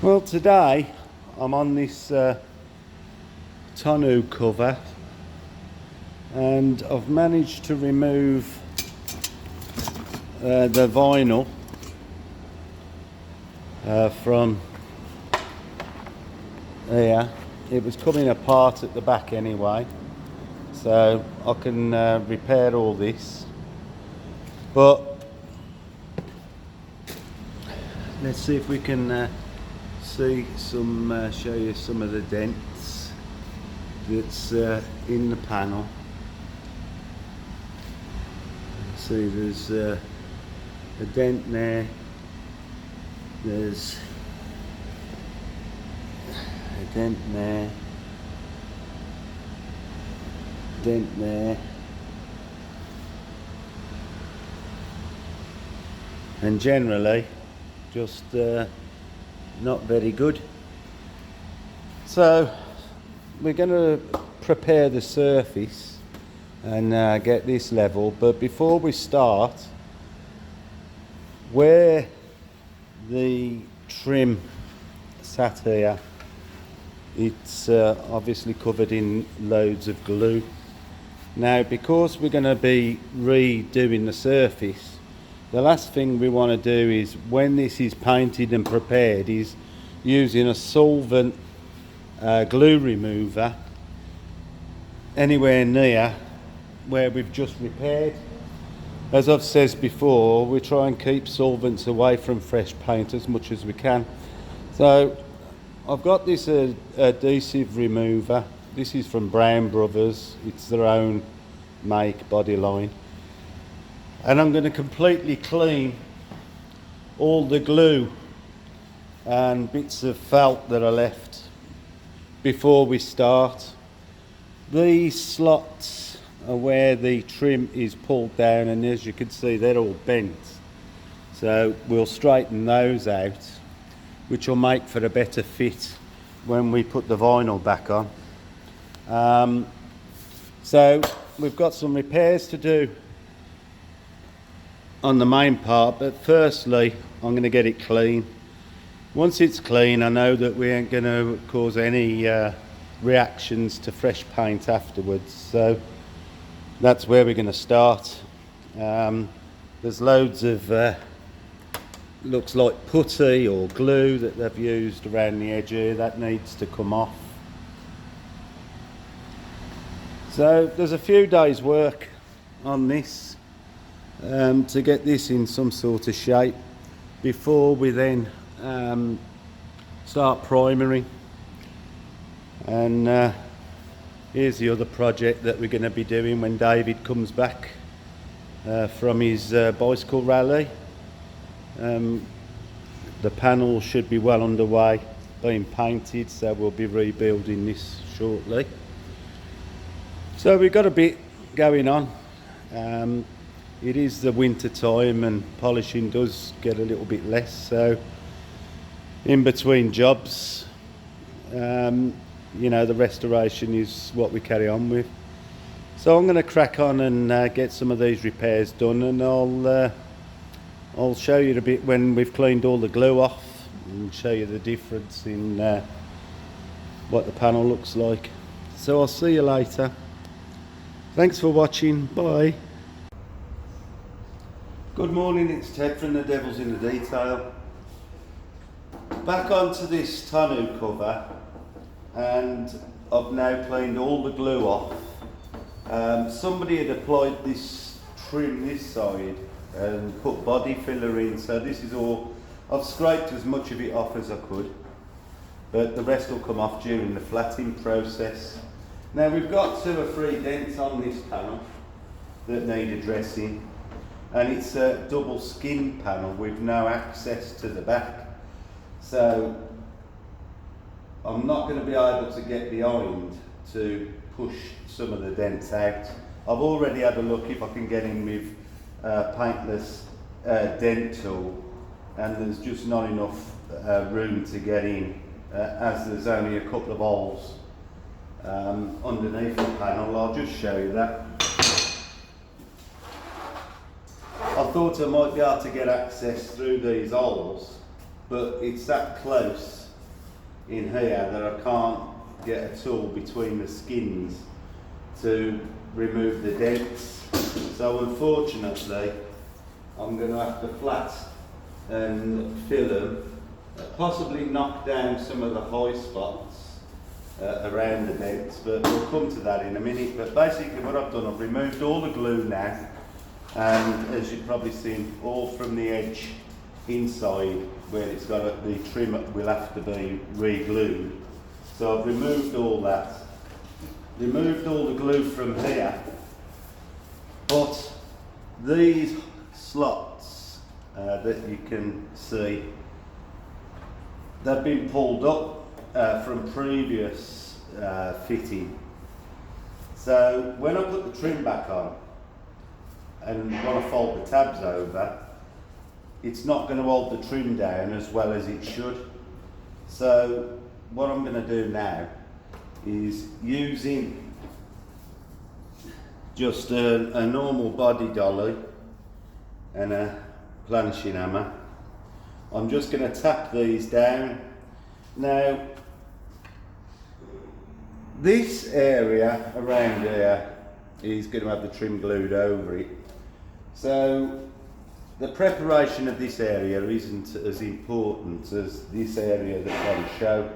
Well, today I'm on this tonneau cover and I've managed to remove the vinyl from here. It was coming apart at the back anyway, so I can repair all this. But let's see if we can show you some of the dents that's in the panel. See, there's a dent there, there's a dent there, dent there, and generally just not very good. So we're going to prepare the surface and get this level, but before we start, where the trim sat here, it's obviously covered in loads of glue. Now, because we're going to be redoing the surface, the last thing we want to do is, when this is painted and prepared, is using a solvent glue remover anywhere near where we've just repaired. As I've said before, we try and keep solvents away from fresh paint as much as we can. So I've got this adhesive remover. This is from Brown Brothers. It's their own make, body line. And I'm going to completely clean all the glue and bits of felt that are left before we start. These slots are where the trim is pulled down, and as you can see, they're all bent. So we'll straighten those out, which will make for a better fit when we put the vinyl back on. So we've got some repairs to do on the main part, but firstly I'm going to get it clean. Once it's clean, I know that we ain't going to cause any reactions to fresh paint afterwards, so that's where we're going to start. There's loads of looks like putty or glue that they've used around the edge here. That needs to come off. So there's a few days work on this to get this in some sort of shape before we then start primering. And here's the other project that we're going to be doing when David comes back from his bicycle rally. The panel should be well underway, being painted, so we'll be rebuilding this shortly. So we've got a bit going on. It is the winter time and polishing does get a little bit less, so in between jobs, you know, the restoration is what we carry on with. So I'm going to crack on and get some of these repairs done, and I'll show you a bit when we've cleaned all the glue off and show you the difference in what the panel looks like. So I'll see you later. Thanks for watching. Bye. Good morning, it's Ted from The Devil's in the Detail. Back onto this tonneau cover, and I've now cleaned all the glue off. Somebody had applied this trim this side and put body filler in, so this is all, I've scraped as much of it off as I could, but the rest will come off during the flatting process. Now we've got 2 or 3 dents on this panel that need addressing, and it's a double skin panel with no access to the back, so I'm not going to be able to get behind to push some of the dents out. I've already had a look if I can get in with paintless dent tool, and there's just not enough room to get in, as there's only a couple of holes underneath the panel. I'll just show you that. I thought I might be able to get access through these holes, but it's that close in here that I can't get a tool between the skins to remove the dents. So unfortunately, I'm going to have to flat and fill them, possibly knock down some of the high spots around the dents, but we'll come to that in a minute. But basically what I've done, I've removed all the glue now, and as you've probably seen, all from the edge inside where it's got the trim will have to be re-glued. So I've removed all that, removed all the glue from here, but these slots that you can see, they've been pulled up from previous fitting. So when I put the trim back on and when I fold the tabs over, it's not going to hold the trim down as well as it should. So what I'm going to do now is, using just a normal body dolly and a planishing hammer, I'm just going to tap these down. Now this area around here is going to have the trim glued over it, so the preparation of this area isn't as important as this area that I show,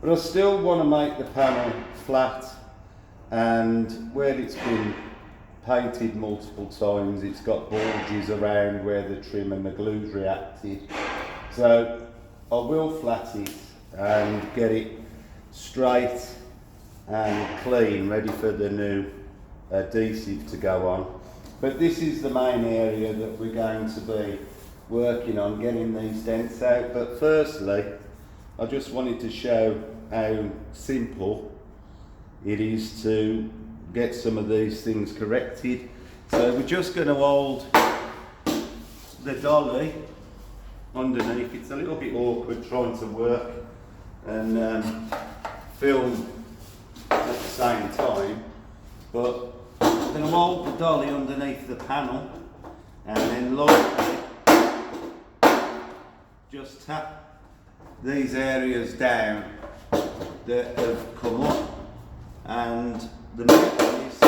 but I still want to make the panel flat, and where it's been painted multiple times, it's got bulges around where the trim and the glue's reacted. So I will flat it and get it straight and clean, ready for the new adhesive to go on. But this is the main area that we're going to be working on, getting these dents out. But firstly, I just wanted to show how simple it is to get some of these things corrected. So we're just going to hold the dolly underneath. It's a little bit awkward trying to work and film at the same time, but I'm going to hold the dolly underneath the panel and then lightly just tap these areas down that have come up, and the metal is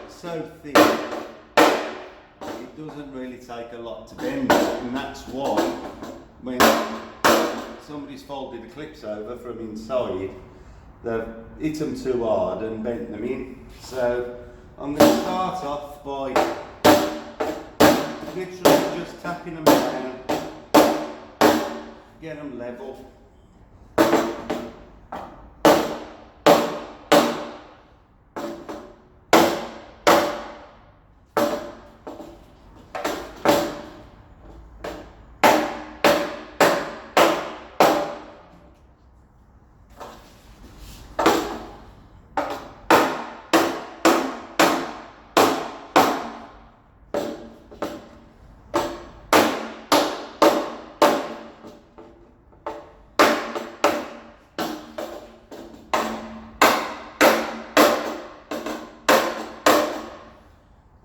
so thin it doesn't really take a lot to bend it, and that's why when somebody's folded the clips over from inside, they've hit them too hard and bent them in. So I'm going to start off by literally just tapping them down, get them level.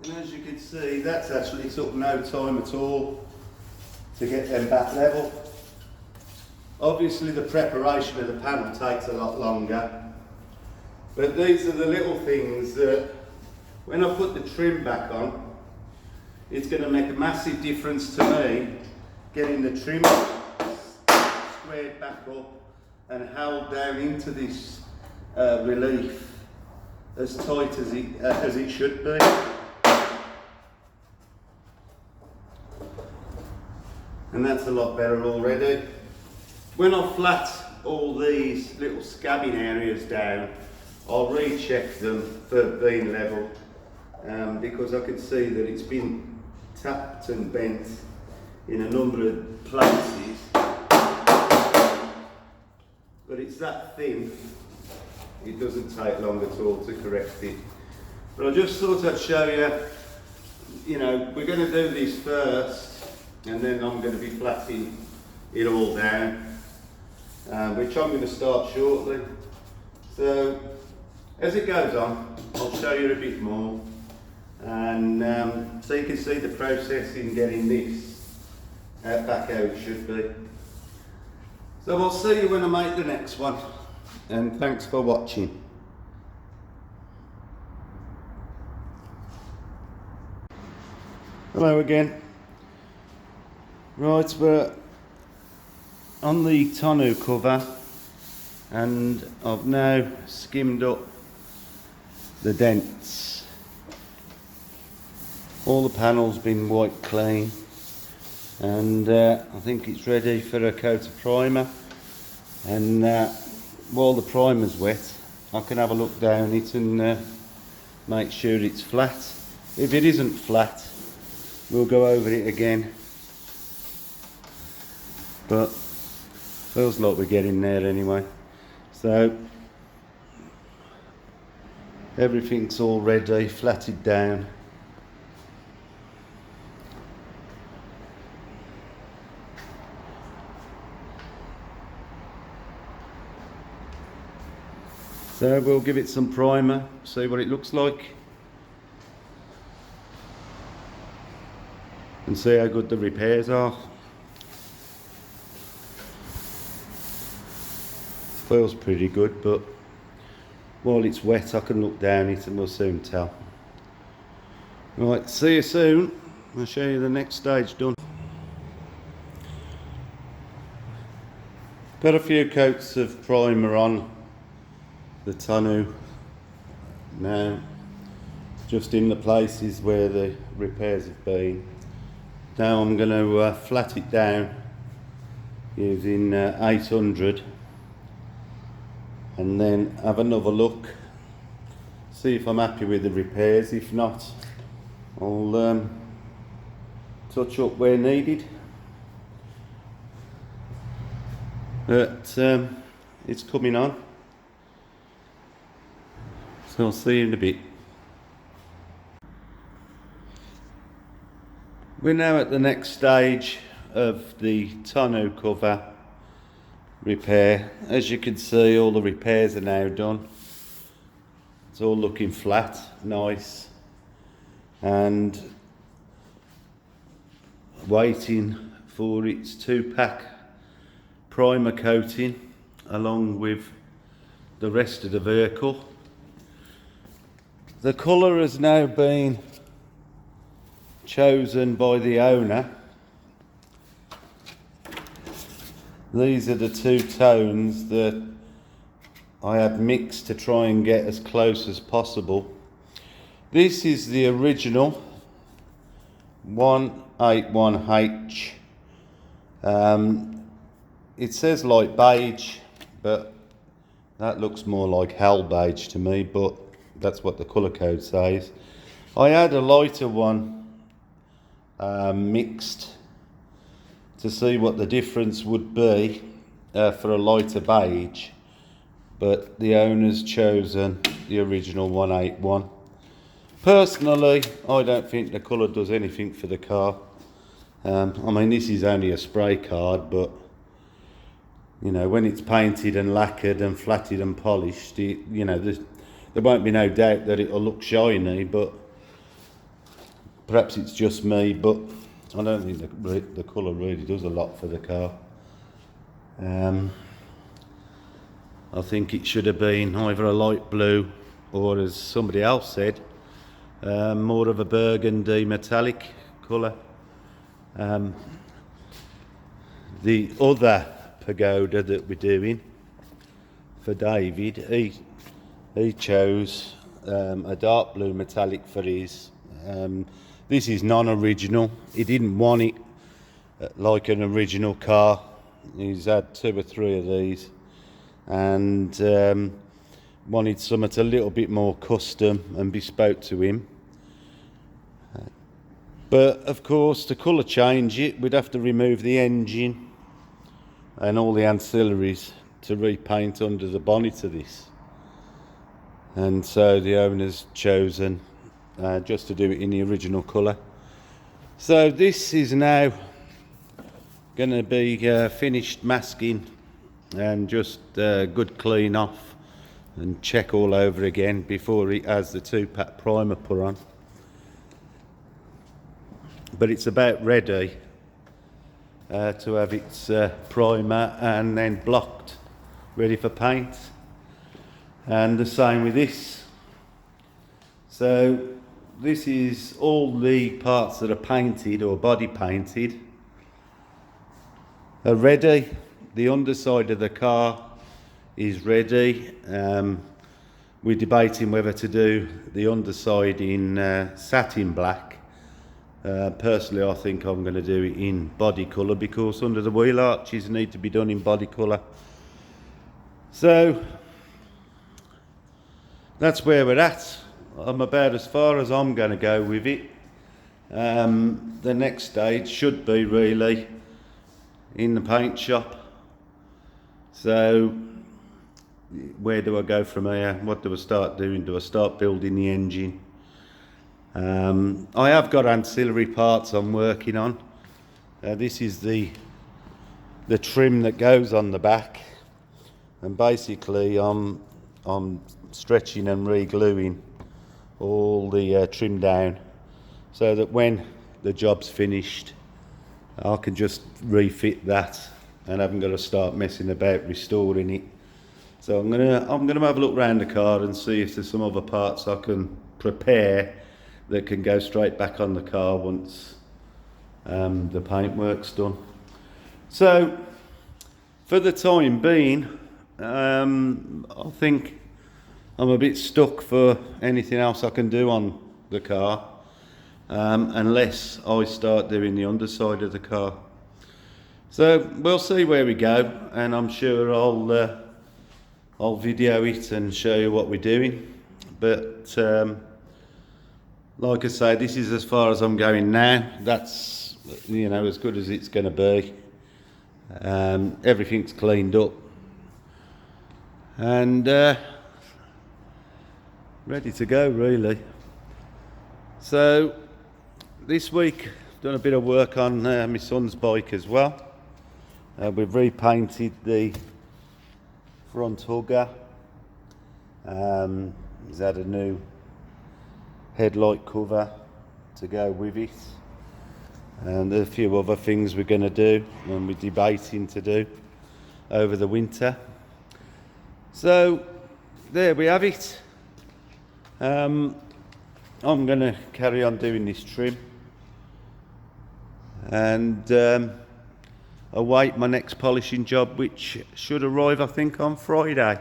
And as you can see, that's actually took no time at all to get them back level. Obviously the preparation of the panel takes a lot longer, but these are the little things that when I put the trim back on, it's going to make a massive difference to me getting the trim squared back up and held down into this relief as tight as it should be. And that's a lot better already. When I flat all these little scabbing areas down, I'll recheck them for being level, because I can see that it's been tapped and bent in a number of places, but it's that thin, it doesn't take long at all to correct it. But I just thought I'd show you, we're going to do this first, and then I'm going to be flatting it all down, which I'm going to start shortly. So as it goes on, I'll show you a bit more, and so you can see the process in getting this back how it should be. So I'll see you when I make the next one, and thanks for watching. Hello again. Right, we're on the tonneau cover, and I've now skimmed up the dents. All the panels been wiped clean, and I think it's ready for a coat of primer. And while the primer's wet, I can have a look down it and make sure it's flat. If it isn't flat, we'll go over it again, but feels like we're getting there anyway. So everything's all ready, flatted down. So we'll give it some primer, see what it looks like, and see how good the repairs are. Feels pretty good, but while it's wet I can look down it and we'll soon tell. Right, see you soon. I'll show you the next stage done. Got a few coats of primer on the tonneau now, just in the places where the repairs have been. Now I'm going to flat it down using 800, and then have another look, see if I'm happy with the repairs. If not, I'll touch up where needed. But it's coming on, so I'll see you in a bit. We're now at the next stage of the tonneau cover repair. As you can see, all the repairs are now done. It's all looking flat, nice, and waiting for its 2-pack primer coating along with the rest of the vehicle. The colour has now been chosen by the owner. These are the two tones that I had mixed to try and get as close as possible. This is the original 181H. It says light beige, but that looks more like hell beige to me, but that's what the colour code says. I had a lighter one mixed to see what the difference would be for a lighter beige, but the owner's chosen the original 181. Personally, I don't think the colour does anything for the car. I mean, this is only a spray card, but you know, when it's painted and lacquered and flatted and polished, you know, there won't be no doubt that it'll look shiny, but perhaps it's just me, but I don't think the colour really does a lot for the car. I think it should have been either a light blue or, as somebody else said, more of a burgundy metallic colour. The other Pagoda that we're doing for David, he chose a dark blue metallic for his. This is non-original. He didn't want it like an original car. He's had 2 or 3 of these, and wanted something a little bit more custom and bespoke to him. But of course, to colour change it, we'd have to remove the engine and all the ancillaries to repaint under the bonnet of this. And so the owner's chosen just to do it in the original colour. So this is now going to be finished masking and just good clean off and check all over again before it has the 2-pack primer put on. But it's about ready to have its primer and then blocked, ready for paint. And the same with this. So this is all the parts that are painted or body painted are ready. The underside of the car is ready. We're debating whether to do the underside in satin black. Personally, I think I'm going to do it in body colour because under the wheel arches need to be done in body colour. So that's where we're at. I'm about as far as I'm going to go with it. The next stage should be really in the paint shop. So where do I go from here? What do I start doing? Do I start building the engine? I have got ancillary parts I'm working on. This is the trim that goes on the back, and basically I'm stretching and re-gluing all the trim down so that when the job's finished I can just refit that and haven't got to start messing about restoring it. So I'm gonna have a look around the car and see if there's some other parts I can prepare that can go straight back on the car once the paintwork's done. So for the time being, I think I'm a bit stuck for anything else I can do on the car, unless I start doing the underside of the car. So we'll see where we go, and I'm sure I'll video it and show you what we're doing. But like I say, this is as far as I'm going now. That's, you know, as good as it's going to be. Everything's cleaned up and ready to go really. So this week I've done a bit of work on my son's bike as well. We've repainted the front hugger. He's had a new headlight cover to go with it, and a few other things we're going to do and we're debating to do over the winter. So there we have it. I'm going to carry on doing this trim and await my next polishing job, which should arrive I think on Friday.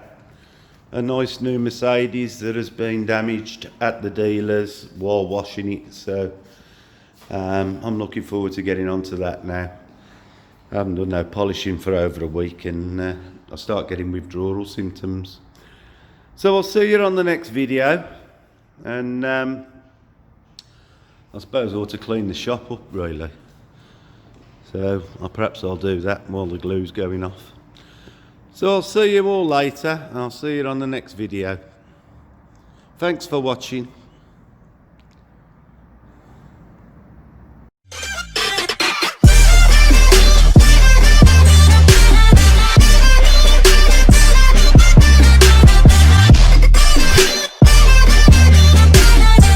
A nice new Mercedes that has been damaged at the dealers while washing it, so I'm looking forward to getting onto that now. I haven't done no polishing for over a week and I start getting withdrawal symptoms. So I'll see you on the next video, and I suppose I ought to clean the shop up really. So perhaps I'll do that while the glue's going off. So I'll see you all later, and I'll see you on the next video. Thanks for watching.